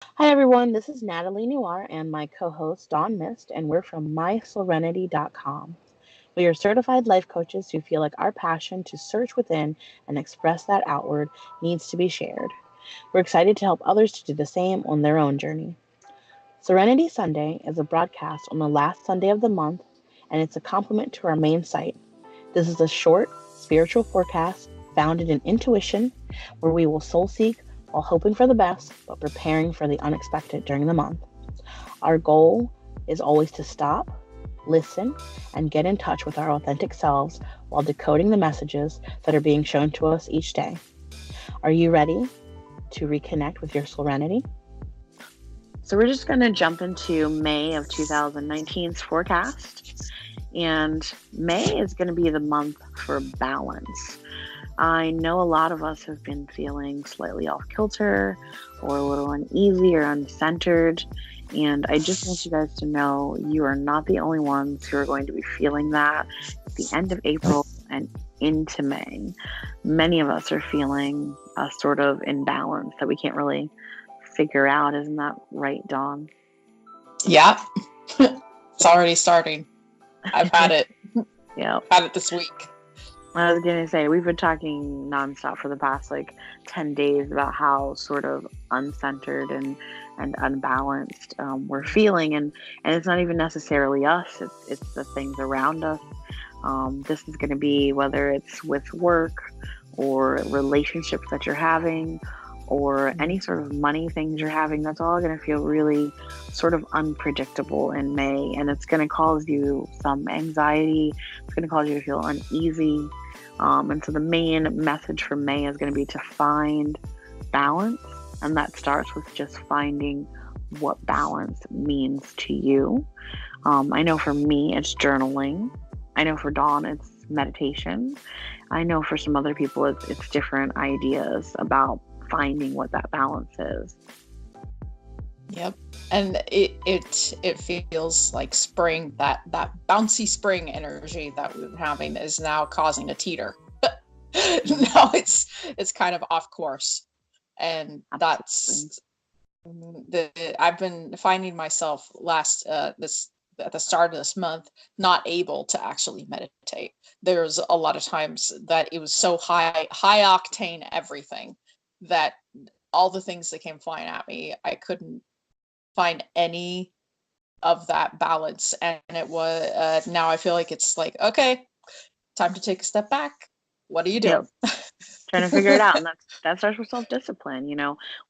Hi everyone, this is Natalie Noir and my co-host Dawn Mist, and we're from MySoulrenity.com. We are certified life coaches who feel like our passion to search within and express that outward needs to be shared. We're excited to help others to do the same on their own journey. Soulrenity Sunday is a broadcast on the last Sunday of the month, and it's a complement to our main site. This is a short spiritual forecast founded in intuition where we will soul seek while hoping for the best but preparing for the unexpected during the month. Our goal is always to stop, listen, and get in touch with our authentic selves while decoding the messages that are being shown to us each day. Are you ready to reconnect with your Soulrenity? So we're just going to jump into May of 2019's forecast. And May is going to be the month for balance. I know a lot of us have been feeling slightly off kilter or a little uneasy or uncentered. And I just want you guys to know you are not the only ones who are going to be feeling that at the end of April and into May. Many of us are feeling a sort of imbalance that we can't really figure out. Isn't that right, Dawn? Yeah, it's already starting. I've had it. Yeah. Had it this week. I was going to say, we've been talking nonstop for the past 10 days about how sort of uncentered and unbalanced we're feeling. And it's not even necessarily us, it's the things around us. This is going to be whether it's with work or relationships that you're having or any sort of money things you're having. That's all going to feel really sort of unpredictable in May. And it's going to cause you some anxiety. It's going to cause you to feel uneasy. And so the main message for May is going to be to find balance. And that starts with just finding what balance means to you. I know for me, it's journaling. I know for Dawn, it's meditation. I know for some other people, it's different ideas about finding what that balance is. Yep. And it feels like spring, that bouncy spring energy that we've been having is now causing a teeter. Now it's kind of off course. And that's I've been finding myself at the start of this month not able to actually meditate. There's a lot of times that it was so high octane everything that all the things that came flying at me, I couldn't find any of that balance. And it was now I feel like it's like, okay, time to take a step back. What are you doing? Yep. Trying to figure it out. And that starts with self-discipline.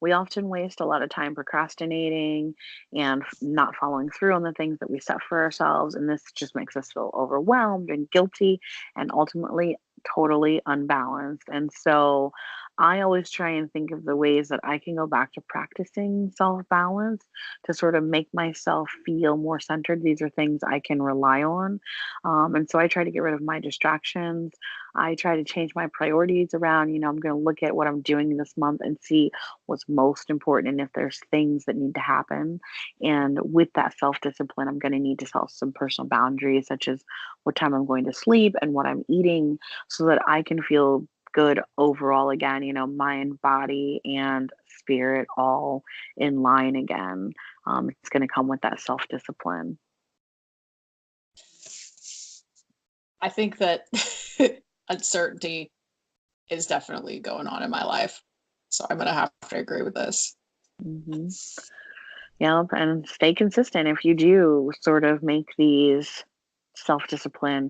We often waste a lot of time procrastinating and not following through on the things that we set for ourselves. And this just makes us feel overwhelmed and guilty and ultimately totally unbalanced. And so I always try and think of the ways that I can go back to practicing self-balance to sort of make myself feel more centered. These are things I can rely on. And so I try to get rid of my distractions. I try to change my priorities around, I'm going to look at what I'm doing this month and see what's most important and if there's things that need to happen. And with that self-discipline, I'm going to need to set some personal boundaries, such as what time I'm going to sleep and what I'm eating, so that I can feel good overall again, mind, body, and spirit all in line again. It's going to come with that self-discipline. I think that uncertainty is definitely going on in my life. So I'm going to have to agree with this. Mm-hmm. Yeah, and stay consistent. If you do sort of make these self-discipline,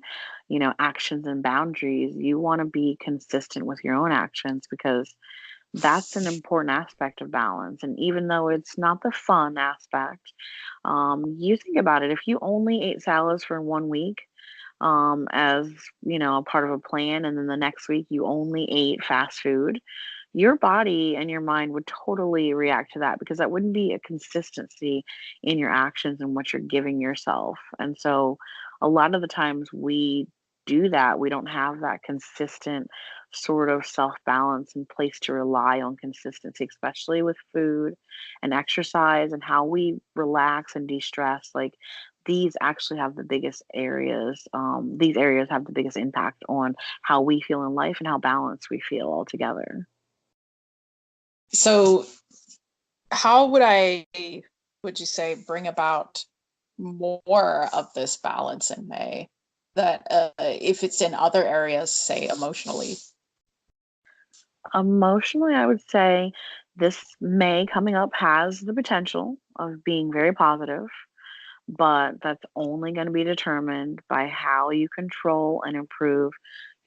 actions and boundaries, you want to be consistent with your own actions because that's an important aspect of balance. And even though it's not the fun aspect, you think about it. If you only ate salads for 1 week, as a part of a plan, and then the next week you only ate fast food, your body and your mind would totally react to that because that wouldn't be a consistency in your actions and what you're giving yourself. And so a lot of the times we do that, we don't have that consistent sort of self balance in place to rely on consistency, especially with food and exercise and how we relax and de-stress. These actually have the biggest areas. These areas have the biggest impact on how we feel in life and how balanced we feel altogether. So how would you say, bring about more of this balance in May, that if it's in other areas, say emotionally? Emotionally, I would say this May coming up has the potential of being very positive, but that's only going to be determined by how you control and improve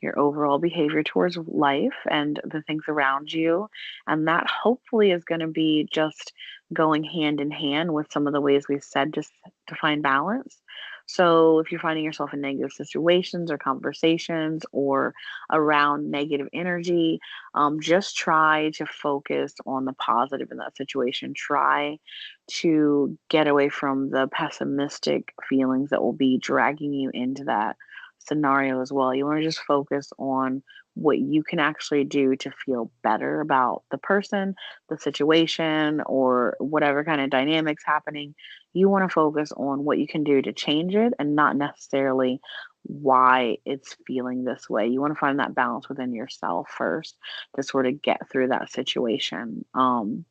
your overall behavior towards life and the things around you. And that hopefully is going to be just going hand in hand with some of the ways we've said just to find balance. So if you're finding yourself in negative situations or conversations or around negative energy, just try to focus on the positive in that situation. Try to get away from the pessimistic feelings that will be dragging you into that scenario as well. You want to just focus on what you can actually do to feel better about the person, the situation, or whatever kind of dynamics happening. You want to focus on what you can do to change it and not necessarily why it's feeling this way. You want to find that balance within yourself first to sort of get through that situation. And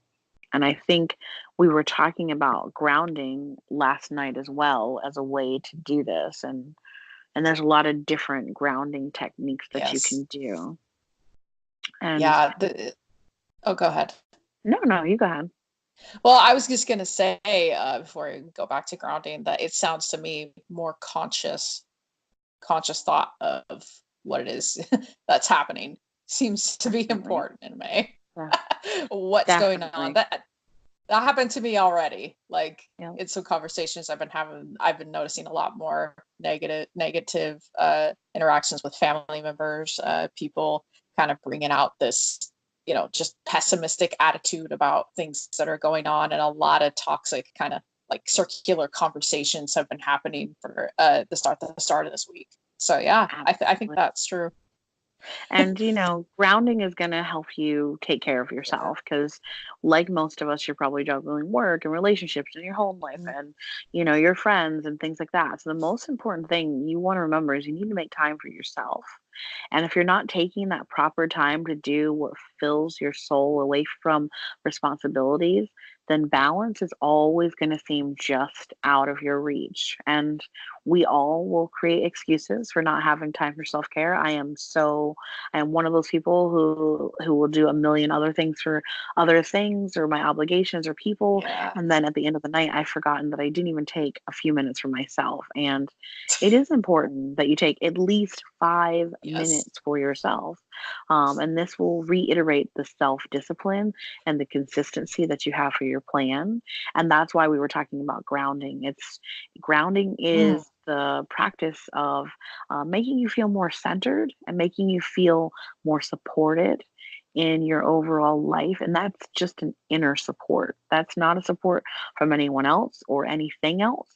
I think we were talking about grounding last night as well as a way to do this. And there's a lot of different grounding techniques that you Yes. can do. And Yeah. Oh, go ahead. no, no, you go ahead. Well, I was just going to say, before I go back to grounding, that it sounds to me more conscious thought of what it is that's happening seems to be Definitely. important in May. Yeah, What's going on? definitely. That happened to me already. Like, Yeah. in some conversations I've been having, I've been noticing a lot more negative interactions with family members, people kind of bringing out this, just pessimistic attitude about things that are going on, and a lot of toxic kind of like circular conversations have been happening for the start of this week. So yeah, I think Absolutely. that's true. And, grounding is going to help you take care of Yeah. yourself because, like most of us, you're probably juggling work and relationships and your home life Mm, and, your friends and things like that. So, the most important thing you want to remember is you need to make time for yourself. And if you're not taking that proper time to do what fills your soul away from responsibilities, then balance is always going to seem just out of your reach. And we all will create excuses for not having time for self-care. I am one of those people who will do a million other things for other things or my obligations or people. yeah. And then at the end of the night, I've forgotten that I didn't even take a few minutes for myself. And it is important that you take at least 5 minutes Yes. for yourself. And this will reiterate the self discipline and the consistency that you have for your plan. And that's why we were talking about grounding. Grounding Mm, is the practice of making you feel more centered and making you feel more supported in your overall life. And that's just an inner support. That's not a support from anyone else or anything else.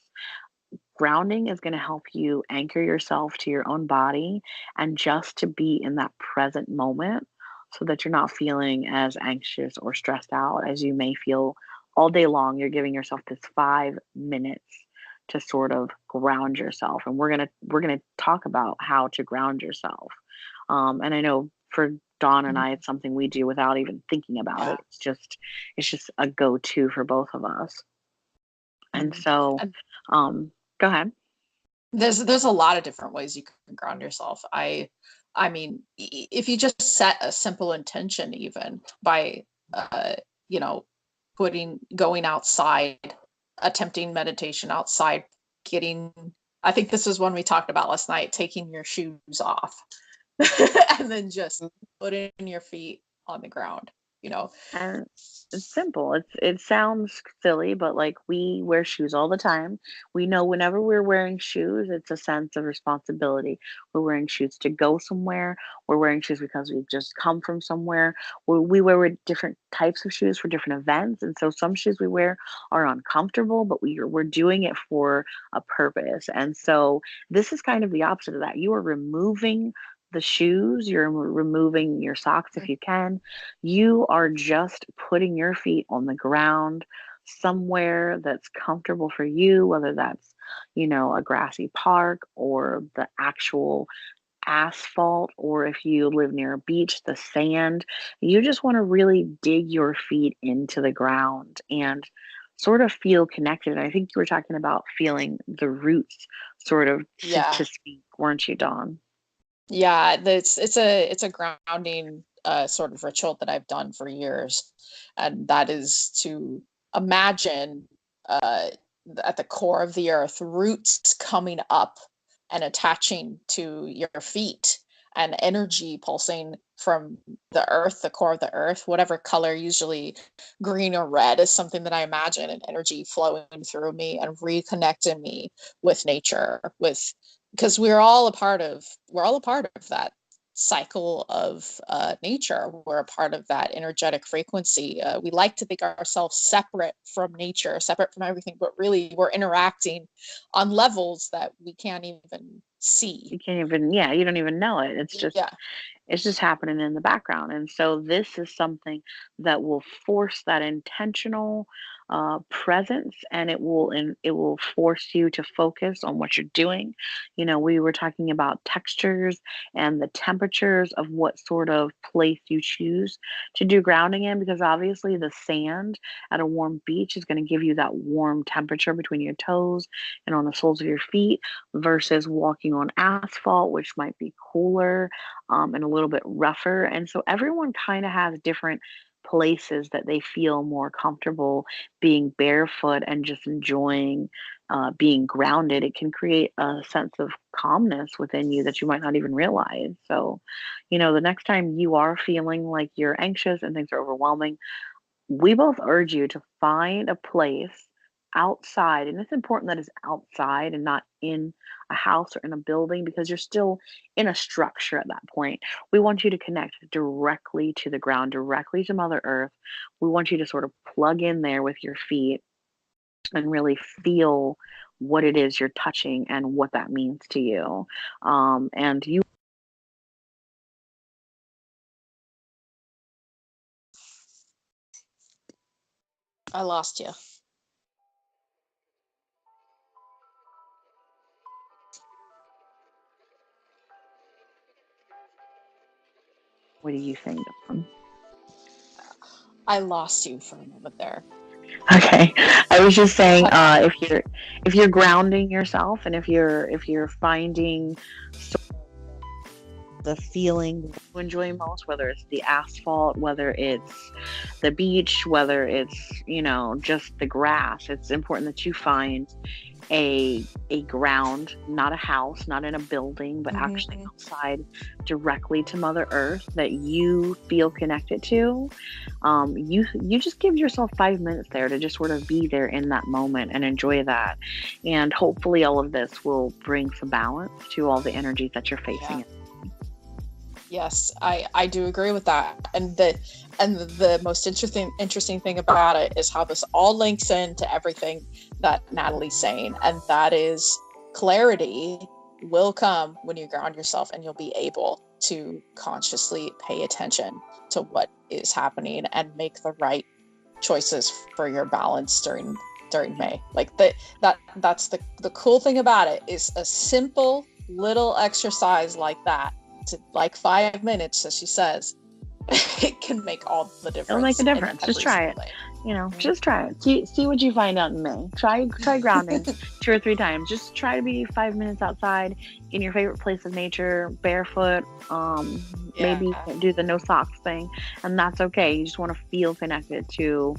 Grounding is going to help you anchor yourself to your own body and just to be in that present moment so that you're not feeling as anxious or stressed out as you may feel all day long. You're giving yourself this 5 minutes to sort of ground yourself. And we're gonna talk about how to ground yourself. And I know for Dawn and mm, I, it's something we do without even thinking about it. yeah. It's just a go-to for both of us. And Mm. so, go ahead. There's a lot of different ways you can ground yourself. I mean, if you just set a simple intention, even by uh you know putting going outside, attempting meditation outside, getting I think this was one we talked about last night, taking your shoes off and then just putting your feet on the ground, you know. And it's simple. It sounds silly, but like we wear shoes all the time. We know whenever we're wearing shoes, it's a sense of responsibility. We're wearing shoes to go somewhere. We're wearing shoes because we've just come from somewhere. We wear different types of shoes for different events, and so some shoes we wear are uncomfortable, but we're doing it for a purpose. And so this is kind of the opposite of that. You are removing the shoes. You're removing your socks if you can. You are just putting your feet on the ground somewhere that's comfortable for you, whether that's, a grassy park or the actual asphalt, or if you live near a beach, the sand. You just want to really dig your feet into the ground and sort of feel connected. And I think you were talking about feeling the roots, sort of Yeah. to speak, weren't you, Dawn? Yeah, it's a grounding sort of ritual that I've done for years, and that is to imagine uh, at the core of the earth, roots coming up and attaching to your feet, and energy pulsing from the earth, the core of the earth, whatever color, usually green or red, is something that I imagine, an energy flowing through me and reconnecting me with nature, with because we're all a part of that cycle of nature. We're a part of that energetic frequency. We like to think ourselves separate from nature, separate from everything, but really we're interacting on levels that we can't even see. You can't even, yeah, you don't even know it. Yeah. It's just happening in the background. And so this is something that will force that intentional presence, and it will force you to focus on what you're doing. You know, we were talking about textures and the temperatures of what sort of place you choose to do grounding in, because obviously the sand at a warm beach is going to give you that warm temperature between your toes and on the soles of your feet, versus walking on asphalt, which might be cooler and a little bit rougher. And so everyone kind of has different places that they feel more comfortable being barefoot and just enjoying being grounded. It can create a sense of calmness within you that you might not even realize. So, you know, the next time you are feeling like you're anxious and things are overwhelming, we both urge you to find a place outside, and it's important that it's outside and not in a house or in a building, because you're still in a structure at that point. We want you to connect directly to the ground, directly to Mother Earth. We want you to sort of plug in there with your feet and really feel what it is you're touching and what that means to you. And you, I lost you. what do you think, Dawn? I lost you for a moment there. Okay, I was just It saying, cut out. if you're grounding yourself, and if you're finding the feeling you enjoy most, whether it's the asphalt, whether it's the beach, whether it's, you know, just the grass, it's important that you find a ground, not a house, not in a building, but actually Mhm. outside, directly to Mother Earth, that you feel connected to. You just give yourself 5 minutes there to just sort of be there in that moment and enjoy that. And hopefully all of this will bring some balance to all the energies that you're Yeah. facing. Yes, I do agree with that. And the most interesting thing about it is how this all links into everything that Natalie's saying, and that is clarity will come when you ground yourself, and you'll be able to consciously pay attention to what is happening and make the right choices for your balance during May. Like that's the cool thing about it, is a simple little exercise like that, to like 5 minutes, as she says, it can make all the It'll make difference a in difference. Just every try single it. day. You know, Mhm. just try it. See what you find out in May. Try grounding 2 or 3 times. Just try to be 5 minutes outside in your favorite place of nature, barefoot. Yeah. Maybe you can't do the no socks thing, and that's okay. You just want to feel connected to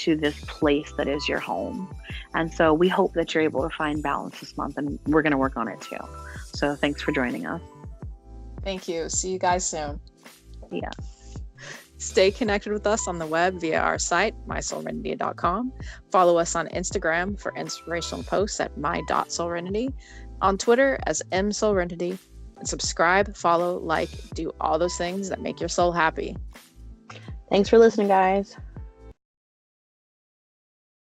this place that is your home. And so we hope that you're able to find balance this month, and we're going to work on it too. So thanks for joining us. Thank you. See you guys soon. Yeah. Stay connected with us on the web via our site, MySoulrenity.com. Follow us on Instagram for inspirational posts at my.soulrenity, on Twitter as msoulrenity, and subscribe, follow, like, do all those things that make your soul happy. Thanks for listening, guys.